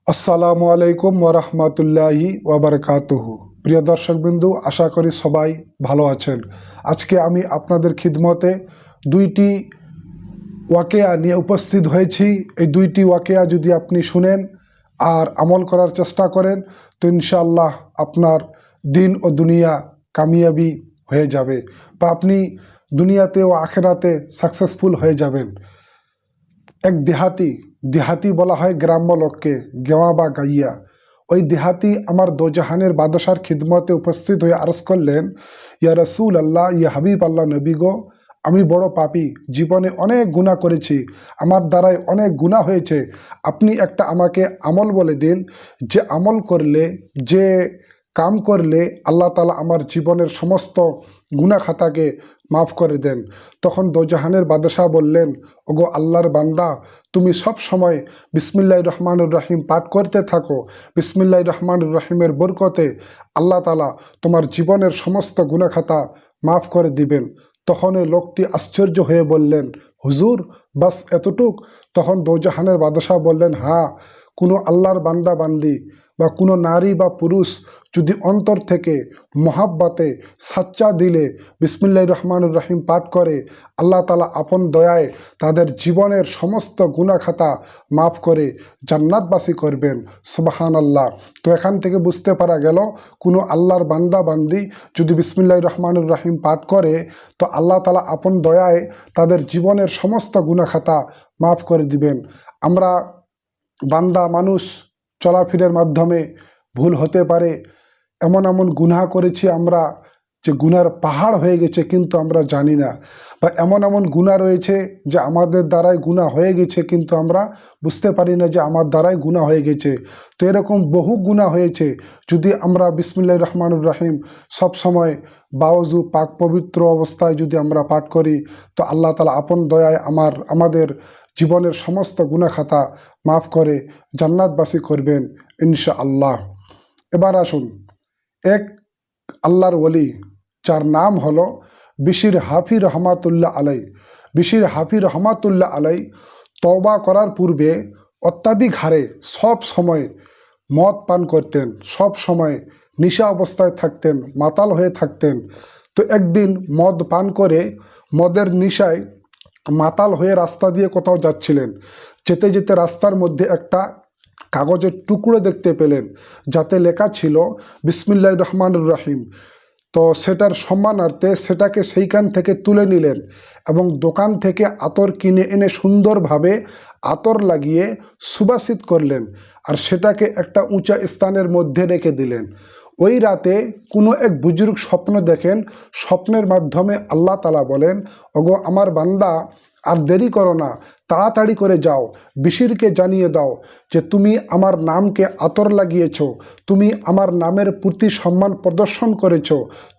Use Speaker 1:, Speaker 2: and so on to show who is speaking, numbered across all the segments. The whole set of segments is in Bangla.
Speaker 1: আসসালামু আলাইকুম ওরহমতুল্লাহি ওবরকাতুহু। প্রিয় দর্শকবিন্দু, আশা করি সবাই ভালো আছেন। আজকে আমি আপনাদের খিদমতে দুইটি ওয়াকেয়া নিয়ে উপস্থিত হয়েছি। এই দুইটি ওয়াকেয়া যদি আপনি শুনেন আর আমল করার চেষ্টা করেন তো ইনশাআল্লাহ আপনার দিন ও দুনিয়া কামিয়াবি হয়ে যাবে, বা আপনি দুনিয়াতে ও আখেরাতে সাকসেসফুল হয়ে যাবেন। এক দেহাতি বলা হয় গ্রাম্য লোককে, গেওয়া বা গাইয়া। ওই দেহাতি আমার দোজাহানের বাদশার খিদমতে উপস্থিত হয়ে আরজ করলেন, ইয়া রসুল আল্লাহ, ইয়া হাবিব আল্লাহ নবী গো, আমি বড় পাপী, জীবনে অনেক গুনাহ করেছি, আমার দ্বারাই অনেক গুনাহ হয়েছে। আপনি একটা আমাকে আমল বলে দিন, যে আমল করলে, যে কাম করলে আল্লাহ তাআলা আমার জীবনের সমস্ত গুনাহ খাতাকে মাফ করে দেন। তখন দোজাহানের বাদশাহ বললেন, ওগো আল্লাহর বান্দা, তুমি সব সময় বিসমিল্লাহির রহমানির রহিম পাঠ করতে থাকো। বিসমিল্লাহির রহমানির রহিমের বরকতে আল্লাহ তাআলা তোমার জীবনের সমস্ত গুনাহ খাতা মাফ করে দিবেন। তখন ওই লোকটি আশ্চর্য হয়ে বললেন, হুজুর, বাস এতটুক? তখন দোজাহানের বাদশাহ বললেন, হ্যাঁ, কোনো আল্লাহর বান্দা বান্দি বা কোনো নারী বা পুরুষ যদি অন্তর থেকে মহাব্বতে সাচ্চা দিলে বিসমিল্লাহির রহমানির রহিম পাঠ করে, আল্লাহ তাআলা আপন দয়ায় তাদের জীবনের সমস্ত গুনাহ খাতা মাফ করে জান্নাতবাসী করবেন। সুবহানাল্লাহ। তো এখান থেকে বুঝতে পারা গেল, কোনো আল্লাহর বান্দা বান্দি যদি বিসমিল্লাহির রহমানির রহিম পাঠ করে তো আল্লাহ তাআলা আপন দয়ায় তাদের জীবনের সমস্ত গুনাহ খাতা মাফ করে দিবেন। আমরা বান্দা মানুষ, চলাফেরার মাধ্যমে ভুল হতে পারে। এমন এমন গুনাহ করেছি আমরা যে গুনার পাহাড় হয়ে গেছে, কিন্তু আমরা জানি না। বা এমন এমন গুনাহ রয়েছে যে আমাদের দ্বারাই গুনাহ হয়ে গেছে, কিন্তু আমরা বুঝতে পারি না যে আমার দ্বারাই গুনাহ হয়ে গেছে। তো এরকম বহু গুনাহ হয়েছে। যদি আমরা বিসমিল্লাহির রহমানির রহিম সবসময় বাওযু পাক পবিত্র অবস্থায় যদি আমরা পাঠ করি তো আল্লাহ তাআলা আপন দয়ায় আমাদের জীবনের সমস্ত গুনাহ খাতা মাফ করে জান্নাতবাসী করবেন ইনশাআল্লাহ। এবার আসুন, এক আল্লাহর ওলি, যার নাম হলো বিশির হাফি রহমাতুল্লাহ আলাই। বিশির হাফি রহমাতুল্লাহ আলাই তওবা করার পূর্বে অত্যাধিক হারে সব সময় মদ পান করতেন, সব সময় নিশা অবস্থায় থাকতেন, মাতাল হয়ে থাকতেন। তো একদিন মদ পান করে মদের নিশায় মাতাল হয়ে রাস্তা দিয়ে কোথাও যাচ্ছিলেন। যেতে যেতে রাস্তার মধ্যে একটা কাগজের টুকরো দেখতে পেলেন, যাতে লেখা ছিল বিসমিল্লাহির রহমানির রহিম। তো সেটার সম্মানার্থে সেটাকে সেইখান থেকে তুলে নিলেন এবং দোকান থেকে আতর কিনে এনে সুন্দরভাবে আতর লাগিয়ে সুবাসিত করলেন, আর সেটাকে একটা উঁচা স্থানের মধ্যে রেখে দিলেন। ওই রাতে কোনো এক বুজুর্গ স্বপ্ন দেখেন। স্বপ্নের মাধ্যমে আল্লাহ তাআলা বলেন, ওগো আমার বান্দা, আর দেরি করো না, তাড়াতাড়ি করে যাও, বিশিরকে জানিয়ে দাও যে তুমি আমার নামকে আতর লাগিয়েছ, তুমি আমার নামের প্রতি সম্মান প্রদর্শন করেছ,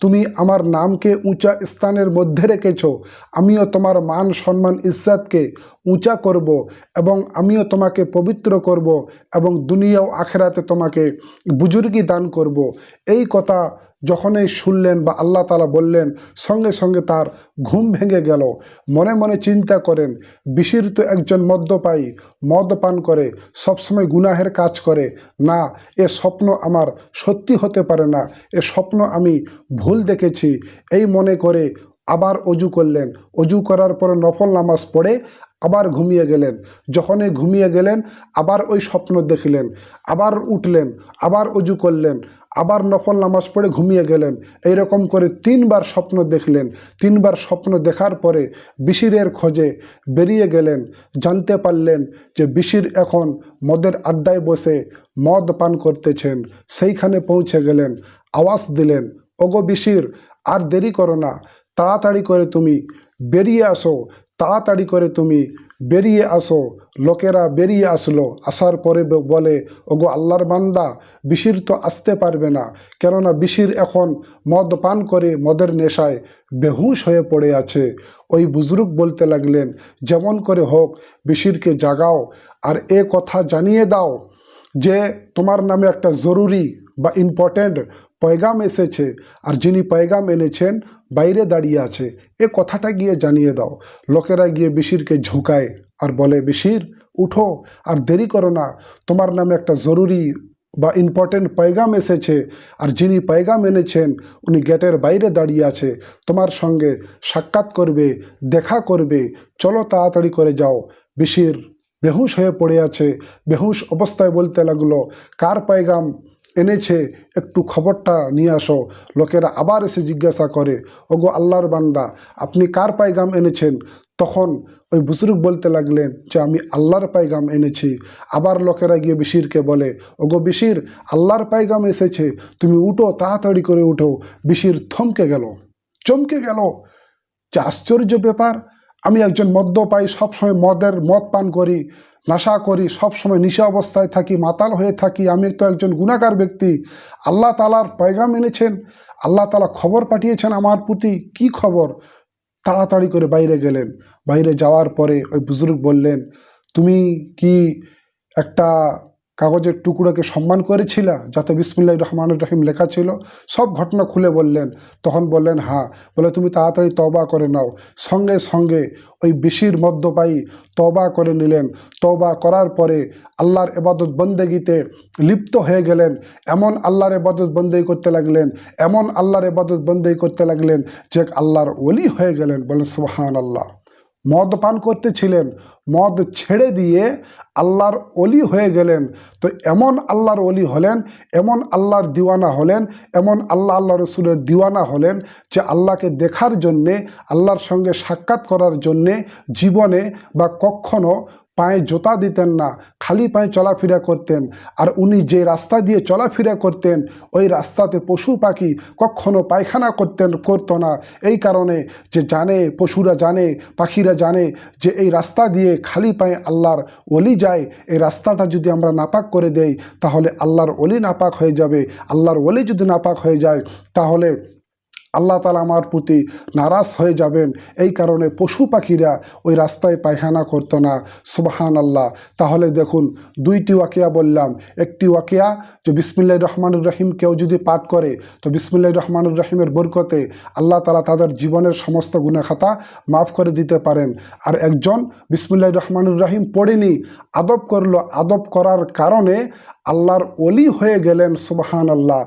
Speaker 1: তুমি আমার নামকে উঁচা স্থানের মধ্যে রেখেছ। আমিও তোমার মান সম্মান ইজ্জতকে উঁচা করব এবং আমিও তোমাকে পবিত্র করব এবং দুনিয়া ও আখেরাতে তোমাকে বুজুর্গি দান করব। এই কথা যখনই শুনলেন বা আল্লাহ তাআলা বললেন, সঙ্গে সঙ্গে তার ঘুম ভেঙে গেল। মনে মনে চিন্তা করেন, বিশির তো একজন মদ্যপায়ী, মদ পান করে, সবসময় গুনাহের কাজ করে, না, এ স্বপ্ন আমার সত্যি হতে পারে না, এ স্বপ্ন আমি ভুল দেখেছি। এই মনে করে আবার অজু করলেন। অজু করার পরে নফল নামাজ পড়ে আবার ঘুমিয়ে গেলেন। যখনই ঘুমিয়ে গেলেন আবার ওই স্বপ্ন দেখলেন, আবার উঠলেন, আবার অজু করলেন, আবার নফল নামাজ পড়ে ঘুমিয়ে গেলেন। এইরকম করে 3বার স্বপ্ন দেখলেন। 3বার স্বপ্ন দেখার পরে বিশিরের খোঁজে বেরিয়ে গেলেন। জানতে পারলেন যে বিশির এখন মদের আড্ডায় বসে মদ পান করতেছেন। সেইখানে পৌঁছে গেলেন, আওয়াজ দিলেন, ওগো বিশির, আর দেরি করো না, তাড়াতাড়ি করে তুমি বেরিয়ে আসো, তাড়াতাড়ি করে তুমি বেরিয়ে আসো। লোকেরা বেরিয়ে আসলো। আসার পরে বলে, ওগো আল্লাহর বান্দা, বিশির তো আসতে পারবে না, কেননা বিশির এখন মদ পান করে মদের নেশায় বেহুশ হয়ে পড়ে আছে। ওই বুজুর্গ বলতে লাগলেন, যেমন করে হোক বিশিরকে জাগাও আর এ কথা জানিয়ে দাও যে তোমার নামে একটা জরুরি বা ইম্পর্ট্যান্ট পয়গাম এসেছে, আর যিনি পয়গাম এনেছেন বাইরে দাঁড়িয়ে আছে, এ কথাটা গিয়ে জানিয়ে দাও। লোকেরা গিয়ে বিশিরকে ঝুঁকায় আর বলে, বিশির, উঠো আর দেরি করো না, তোমার নামে একটা জরুরি বা ইম্পর্টেন্ট পয়গাম এসেছে, আর যিনি পয়গাম এনেছেন উনি গেটের বাইরে দাঁড়িয়ে আছে, তোমার সঙ্গে সাক্ষাৎ করবে, দেখা করবে, চলো তাড়াতাড়ি করে যাও। বিশির বেহুশ হয়ে পড়ে আছে, বেহুশ অবস্থায় বলতে লাগলো, কার পয়গাম এনেছে একটু খবরটা নিয়ে আসো। লোকেরা আবার এসে জিজ্ঞাসা করে, ওগো আল্লাহর বান্দা, আপনি কার পয়গাম এনেছেন? তখন ওই বুজুর্গ বলতে লাগলেন যে আমি আল্লাহর পয়গাম এনেছি। আবার লোকেরা গিয়ে বিশিরকে বলে, ওগো বিশির, আল্লাহর পয়গাম এসেছে, তুমি উঠো, তাড়াতাড়ি করে উঠো। বিশির থমকে গেল, চমকে গেল, যে আশ্চর্য ব্যাপার, আমি একজন মদ্যপায়ী, সবসময় মদ পান করি, নেশা করি, সবসময় নিশা অবস্থায় থাকি, মাতাল হয়ে থাকি, আমি তো একজন গুনাহগার ব্যক্তি। আল্লাহ তাআলার পয়গাম এনেছেন, আল্লাহ তাআলা খবর পাঠিয়েছেন আমার প্রতি, কি খবর? তাড়াতাড়ি করে বাইরে গেলেন। বাইরে যাওয়ার পরে ওই বুজুর্গ বললেন, তুমি কি একটা কাগজের টুকরোকে সম্মান করেছিলা যাতে বিসমিল্লাহির রহমানির রহিম লেখা ছিল? সব ঘটনা খুলে বললেন। তখন বললেন হ্যাঁ। বলে তুমি তাড়াতাড়ি তওবা করে নাও। সঙ্গে সঙ্গে ওই বিশির মদ্যপায়ী তওবা করে নিলেন। তওবা করার পরে আল্লাহর ইবাদত বন্দেগিতে লিপ্ত হয়ে গেলেন। এমন আল্লাহর ইবাদত বন্দেগি করতে লাগলেন, এমন আল্লাহর ইবাদত বন্দেগি করতে লাগলেন যে আল্লাহর ওলি হয়ে গেলেন। বলেন সুবহানাল্লাহ। মদ পান করতেছিলেন, মদ ছেড়ে দিয়ে আল্লাহর ওলি হয়ে গেলেন। তো এমন আল্লাহর ওলি হলেন, এমন আল্লাহর দিওয়ানা হলেন, এমন আল্লাহ রসুলের দিওয়ানা হলেন যে আল্লাহকে দেখার জন্যে, আল্লাহর সঙ্গে সাক্ষাৎ করার জন্যে জীবনে বা কখনো পায়ে জোতা দিতেন না, খালি পায়ে চলাফেরা করতেন। আর উনি যে রাস্তা দিয়ে চলাফেরা করতেন ওই রাস্তাতে পশু পাখি কখনো পায়খানা করতো না। এই কারণে যে জানে, পশুরা জানে, পাখিরা জানে যে এই রাস্তা দিয়ে খালি পায়ে আল্লাহর ওলি যায়। এই রাস্তাটা যদি আমরা নাপাক করে দেই তাহলে আল্লাহর ওলি নাপাক হয়ে যাবে। আল্লাহর ওলি যদি নাপাক হয়ে যায় তাহলে আল্লাহ তাআলা আমার প্রতি নারাজ হয়ে যাবেন। এই কারণে পশু পাখিরা ওই রাস্তায় পায়খানা করতো না। সুবহানাল্লাহ। তাহলে দেখুন, দুইটি ওয়াকিয়া বললাম। একটি ওয়াকিয়া যে বিসমিল্লাহির রহমানির রহিম কেউ যদি পাঠ করে তো বিসমিল্লাহির রহমানির রহিমের বরকতে আল্লাহ তাআলা তাদের জীবনের সমস্ত গুনাহ খাতা মাফ করে দিতে পারেন। আর একজন বিসমিল্লাহির রহমানির রহিম পড়েনি, আদব করলো, আদব করার কারণে আল্লাহর ওলি হয়ে গেলেন। সুবহানাল্লাহ।